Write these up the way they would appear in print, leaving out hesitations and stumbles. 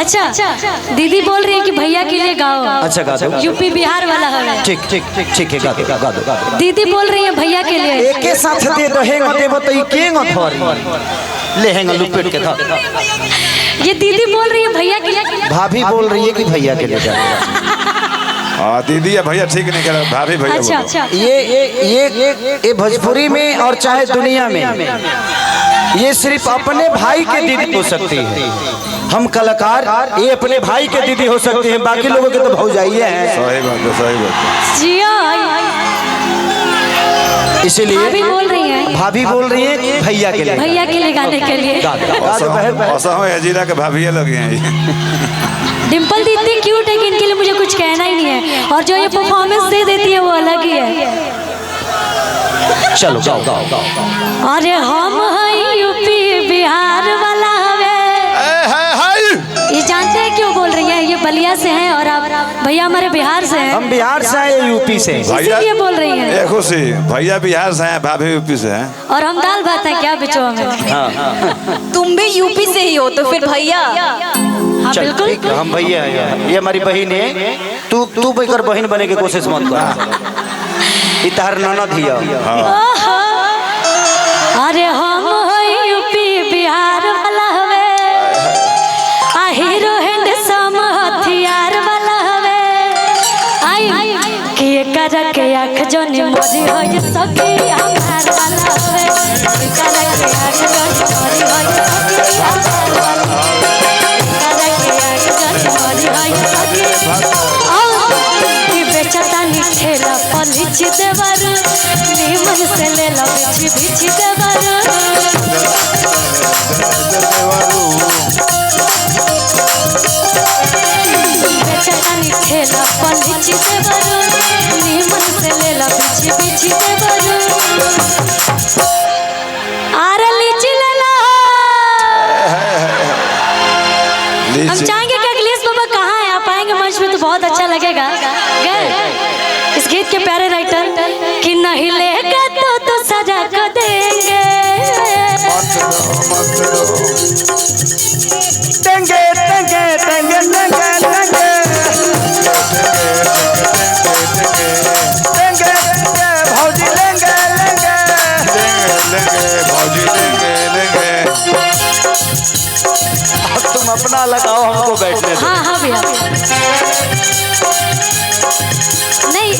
अच्छा दीदी बोल रही है कि भैया के लिए गाओ। अच्छा गा दो। यूपी बिहार वाला है। ठीक ठीक ठीक ठीक है, गा दो गा दो गा दो। दीदी बोल रही है भैया के लिए। एक के साथ दे रहेगा देबो तो ई केंग थोरी ले हैंगा लुपेट के था। ये दीदी बोल रही है भैया के लिए। भाभी बोल रही है कि भैया के लिए जाएगा। हाँ दीदी या भैया ठीक नहीं कह भाभी भैया। अच्छा अच्छा ये भोजपुरी में और चाहे दुनिया में ये सिर्फ अपने भाई के दीदी हो सकती है। हम कलाकार ये अपने भाई के दीदी हो सकती हैं, बाकी लोगों के तो भौजाइया हैं। सही बात है, सही बात है। जिया इसीलिए भाभी बोल रही है। भाभी बोल रही है भैया के लिए। भैया के लिए गाने के लिए। हजीरा के भाभी लगे हैं। डिम्पल दी इतनी क्यूट है कि इनके लिए मुझे कुछ कहना ही नहीं है, और जो ये परफॉर्मेंस दे देती है वो अलग ही है। चलो गाओ गाओ गाओ। अरे हम हैं यूपी बिहार वाला हवे। ये जानते हैं क्यों बोल रही है? ये बलिया से हैं और आप भैया हमारे बिहार से हैं। हम बिहार से आए, यूपी से। इसीलिए बोल रही हैं। खुशी भैया बिहार से हैं, भाभी यूपी से हैं। और हम दाल भात हैं क्या बिचवा में? हाँ। तुम भी यूपी से ही हो तो फिर भैया। हाँ बिल्कुल हम भैया हैं। ये हमारी बहन है। तू बेकर बहन बने की कोशिश मत कर। इतार ननद हिया। अरे हम हैं यूपी बिहार वाला हवे। आ हीरो हैंडसम हथियार वाला हवे। आई के कर के आँख जो निमोरी हो ये सखी हमार वाला हवे। के कर के आँख जो निमोरी हो ये सखी हमार वाला हवे। के कर के आँख जो निमोरी हो ये सखी। बेचता ठेला पलिच देवर नीमन से ले लो बिछ बिछ देवर। बेचता ठेला पलिच देवर नीमन से ले लो बिछ बिछ देवर। अरे लीची ले लो। हम चाहेंगे कि अखिलेश बाबा कहाँ है, आप आएंगे मंच में तो बहुत अच्छा लगेगा। इस गीत के प्यारे राइटर कि नहीं लेगा तो सजा को देंगे। टेंगे टेंगे टेंगे टेंगे टेंगे भौजी लेंगे लेंगे भौजी लेंगे। अब तुम अपना लगाओ, हमको बैठने दो। हाँ हाँ भैया। नहीं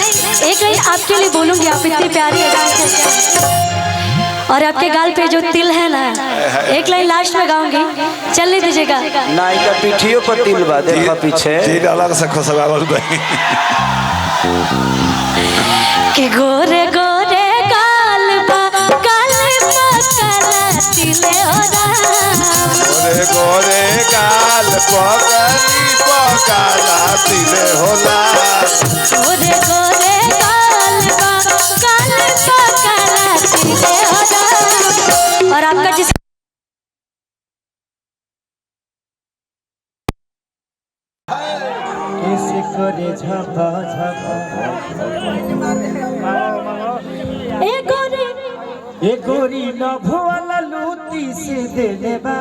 एक लाइन आपके लिए बोलूंगी, आप इतनी प्यारी है और आपके गाल पे जो तिल है ना, एक लाइन लास्ट में गाऊंगी, चल नहीं दीजिएगा। नाई का पीठियों पर तिल बा, देखो पीछे तिल अलग से खसवावल बा। कि गोरे गोरे गाल बा काले काला तिले हो राम। गोरे गोरे गाल पकड़ी पकाला तिले होला। गोरे गोरे गाल बा काले काला तिले हो राम। और आपका जिस कैसे करे झापा झापा ए गोरी न भोला लूटी से देने बा।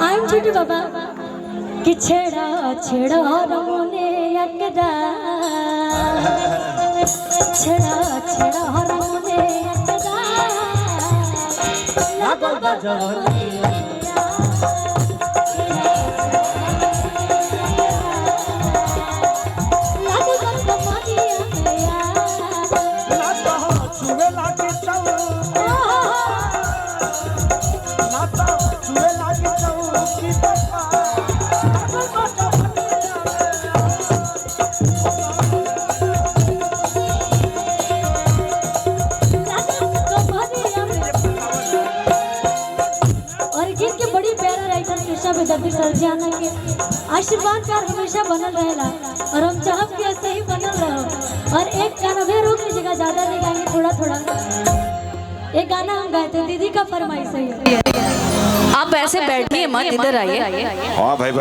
आई एम छोटी बाबा कि छेड़ा छेड़ा रमोने अकदा। छेड़ा छेड़ा रमोने अकदा। लागल बा जवानी। सरजाना के आशीर्वाद कार हमेशा बनल रहेला और हम चाहब कि ऐसे ही बनल रहो। और एक गाना भी रोक लीजिएगा, ज्यादा नहीं गाएंगे, थोड़ा थोड़ा। एक गाना हम गाए थे, दीदी का फरमाइश है। आप ऐसे बैठिए मत, इधर आइए। हाँ भाई।